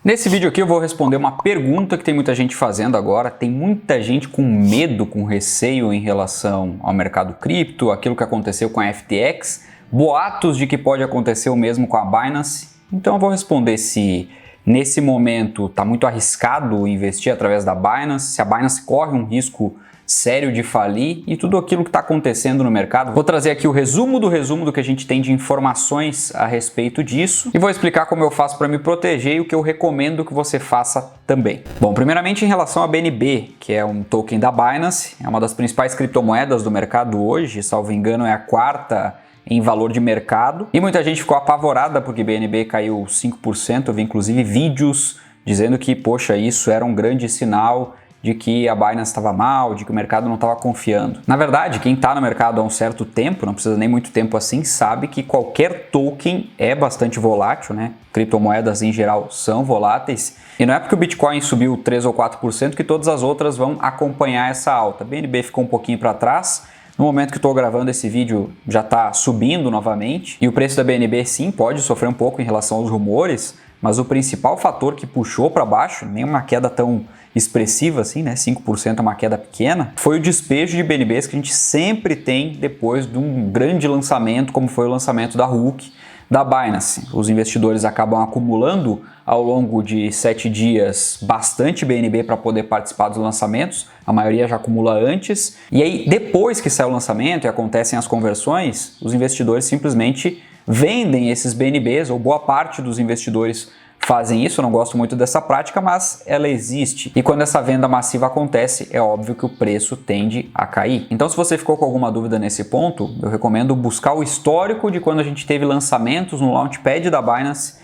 Nesse vídeo aqui eu vou responder uma pergunta que tem muita gente fazendo agora. Tem muita gente com medo, com receio em relação ao mercado cripto, aquilo que aconteceu com a FTX, boatos de que pode acontecer o mesmo com a Binance. Então eu vou responder se nesse momento está muito arriscado investir através da Binance, se a Binance corre um risco sério de falir e tudo aquilo que está acontecendo no mercado. Vou trazer aqui o resumo do que a gente tem de informações a respeito disso e vou explicar como eu faço para me proteger e o que eu recomendo que você faça também. Bom, primeiramente em relação a BNB, que é um token da Binance, é uma das principais criptomoedas do mercado hoje, salvo engano é a quarta em valor de mercado, e muita gente ficou apavorada porque BNB caiu 5%, eu vi inclusive vídeos dizendo que, poxa, isso era um grande sinal de que a Binance estava mal, de que o mercado não estava confiando. Na verdade, quem está no mercado há um certo tempo, não precisa nem muito tempo assim, sabe que qualquer token é bastante volátil, né? Criptomoedas em geral são voláteis. E não é porque o Bitcoin subiu 3 ou 4% que todas as outras vão acompanhar essa alta. BNB ficou um pouquinho para trás. No momento que estou gravando esse vídeo já está subindo novamente. E o preço da BNB sim pode sofrer um pouco em relação aos rumores, mas o principal fator que puxou para baixo, nem uma queda tão expressiva assim, né? 5% é uma queda pequena, foi o despejo de BNBs que a gente sempre tem depois de um grande lançamento, como foi o lançamento da Hulk, da Binance. Os investidores acabam acumulando ao longo de 7 dias bastante BNB para poder participar dos lançamentos, a maioria já acumula antes, e aí depois que sai o lançamento e acontecem as conversões, os investidores simplesmente vendem esses BNBs, ou boa parte dos investidores fazem isso. Eu não gosto muito dessa prática, mas ela existe. E quando essa venda massiva acontece, é óbvio que o preço tende a cair. Então, se você ficou com alguma dúvida nesse ponto, eu recomendo buscar o histórico de quando a gente teve lançamentos no Launchpad da Binance.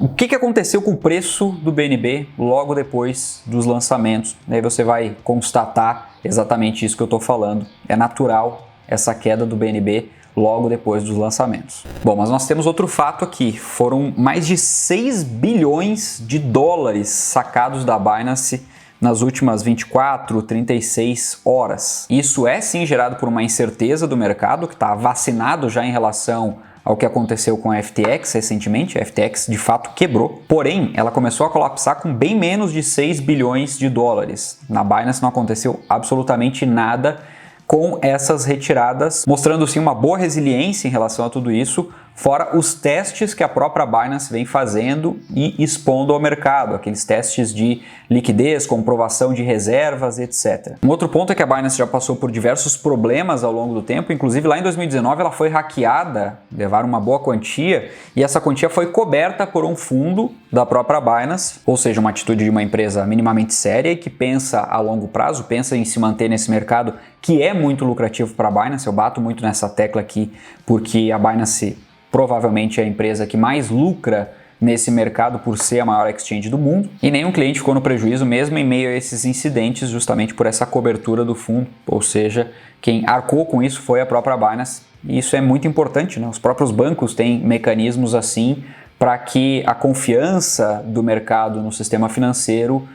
O que aconteceu com o preço do BNB logo depois dos lançamentos? Aí você vai constatar exatamente isso que eu estou falando. É natural essa queda do BNB logo depois dos lançamentos. Bom, mas nós temos outro fato aqui. Foram mais de 6 bilhões de dólares sacados da Binance nas últimas 24, 36 horas. Isso é sim gerado por uma incerteza do mercado, que está vacinado já em relação ao que aconteceu com a FTX recentemente. A FTX de fato quebrou, porém ela começou a colapsar com bem menos de 6 bilhões de dólares. Na Binance não aconteceu absolutamente nada com essas retiradas, mostrando sim uma boa resiliência em relação a tudo isso, fora os testes que a própria Binance vem fazendo e expondo ao mercado, aqueles testes de liquidez, comprovação de reservas, etc. Um outro ponto é que a Binance já passou por diversos problemas ao longo do tempo, inclusive lá em 2019 ela foi hackeada, levaram uma boa quantia, e essa quantia foi coberta por um fundo da própria Binance, ou seja, uma atitude de uma empresa minimamente séria e que pensa a longo prazo, pensa em se manter nesse mercado que é muito lucrativo para a Binance. Eu bato muito nessa tecla aqui porque a Binance provavelmente é a empresa que mais lucra nesse mercado por ser a maior exchange do mundo, e nenhum cliente ficou no prejuízo mesmo em meio a esses incidentes, justamente por essa cobertura do fundo, ou seja, quem arcou com isso foi a própria Binance, e isso é muito importante, né? Os próprios bancos têm mecanismos assim para que a confiança do mercado no sistema financeiro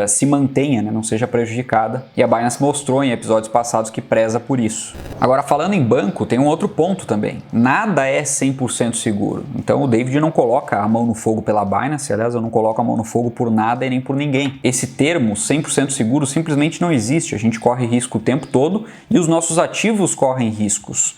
se mantenha, né, não seja prejudicada, e a Binance mostrou em episódios passados que preza por isso. Agora, falando em banco, tem um outro ponto também. Nada é 100% seguro. Então o David não coloca a mão no fogo pela Binance, aliás, eu não coloco a mão no fogo por nada e nem por ninguém. Esse termo 100% seguro simplesmente não existe. A gente corre risco o tempo todo e os nossos ativos correm riscos.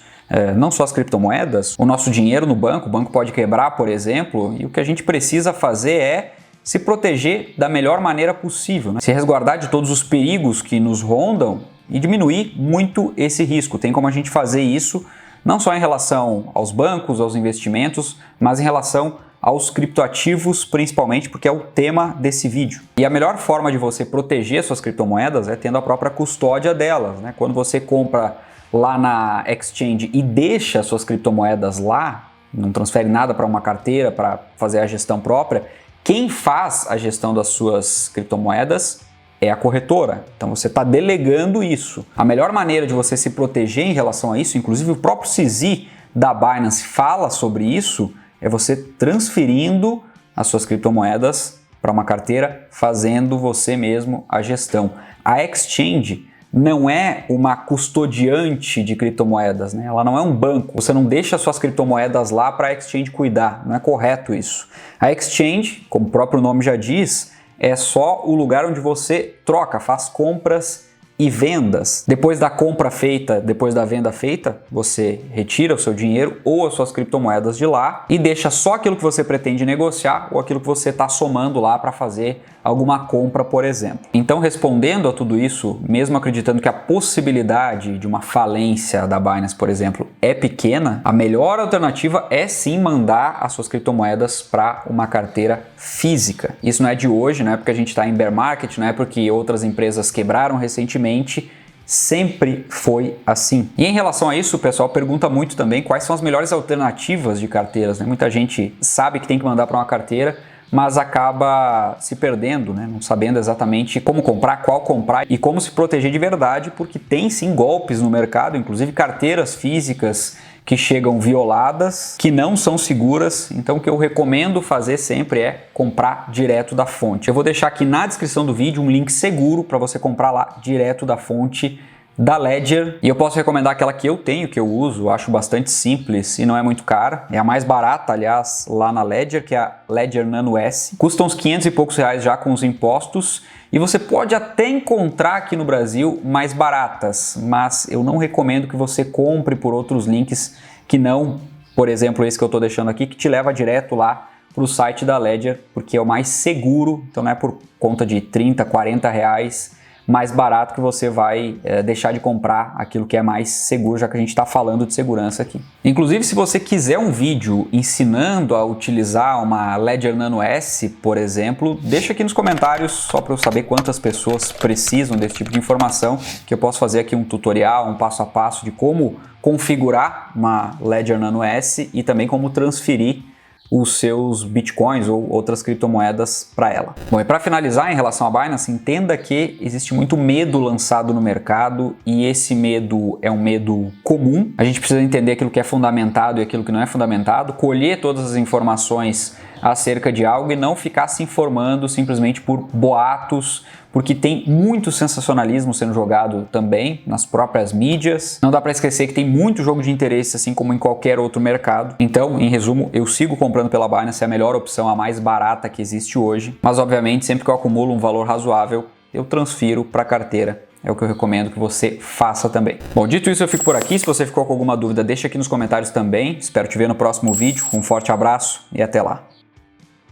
Não só as criptomoedas, o nosso dinheiro no banco, o banco pode quebrar, por exemplo, e o que a gente precisa fazer é se proteger da melhor maneira possível, né? Se resguardar de todos os perigos que nos rondam e diminuir muito esse risco. Tem como a gente fazer isso não só em relação aos bancos, aos investimentos, mas em relação aos criptoativos, principalmente, porque é o tema desse vídeo. E a melhor forma de você proteger suas criptomoedas é tendo a própria custódia delas, né? Quando você compra lá na exchange e deixa suas criptomoedas lá, não transfere nada para uma carteira para fazer a gestão própria, quem faz a gestão das suas criptomoedas é a corretora. Então você está delegando isso. A melhor maneira de você se proteger em relação a isso, inclusive o próprio CZ da Binance fala sobre isso, é você transferindo as suas criptomoedas para uma carteira, fazendo você mesmo a gestão. A exchange não é uma custodiante de criptomoedas, né? Ela não é um banco. Você não deixa suas criptomoedas lá para a exchange cuidar. Não é correto isso. A exchange, como o próprio nome já diz, é só o lugar onde você troca, faz compras e vendas. Depois da compra feita, depois da venda feita, você retira o seu dinheiro ou as suas criptomoedas de lá e deixa só aquilo que você pretende negociar ou aquilo que você está somando lá para fazer alguma compra, por exemplo. Então, respondendo a tudo isso, mesmo acreditando que a possibilidade de uma falência da Binance, por exemplo, é pequena, a melhor alternativa é sim mandar as suas criptomoedas para uma carteira física. Isso não é de hoje, não é porque a gente está em bear market, não é porque outras empresas quebraram recentemente, sempre foi assim. E em relação a isso, o pessoal pergunta muito também quais são as melhores alternativas de carteiras, né? Muita gente sabe que tem que mandar para uma carteira, mas acaba se perdendo, né? Não sabendo exatamente como comprar, qual comprar e como se proteger de verdade, porque tem sim golpes no mercado, inclusive carteiras físicas que chegam violadas, que não são seguras. Então o que eu recomendo fazer sempre é comprar direto da fonte. Eu vou deixar aqui na descrição do vídeo um link seguro para você comprar lá direto da fonte da Ledger, e eu posso recomendar aquela que eu tenho, que eu uso, acho bastante simples e não é muito cara. É a mais barata, aliás, lá na Ledger, que é a Ledger Nano S. Custa uns 500 e poucos reais já com os impostos, e você pode até encontrar aqui no Brasil mais baratas, mas eu não recomendo que você compre por outros links que não, por exemplo, esse que eu estou deixando aqui, que te leva direto lá para o site da Ledger, porque é o mais seguro. Então não é por conta de 30, 40 reais mais barato que você vai deixar de comprar aquilo que é mais seguro, já que a gente está falando de segurança aqui. Inclusive, se você quiser um vídeo ensinando a utilizar uma Ledger Nano S, por exemplo, deixa aqui nos comentários, só para eu saber quantas pessoas precisam desse tipo de informação, que eu posso fazer aqui um tutorial, um passo a passo de como configurar uma Ledger Nano S e também como transferir os seus bitcoins ou outras criptomoedas para ela. Bom, e para finalizar, em relação à Binance, entenda que existe muito medo lançado no mercado e esse medo é um medo comum. A gente precisa entender aquilo que é fundamentado e aquilo que não é fundamentado, colher todas as informações acerca de algo e não ficar se informando simplesmente por boatos, porque tem muito sensacionalismo sendo jogado também nas próprias mídias. Não dá para esquecer que tem muito jogo de interesse, assim como em qualquer outro mercado. Então, em resumo, eu sigo comprando pela Binance, é a melhor opção, a mais barata que existe hoje. Mas, obviamente, sempre que eu acumulo um valor razoável, eu transfiro para a carteira. É o que eu recomendo que você faça também. Bom, dito isso, eu fico por aqui. Se você ficou com alguma dúvida, deixa aqui nos comentários também. Espero te ver no próximo vídeo. Um forte abraço e até lá.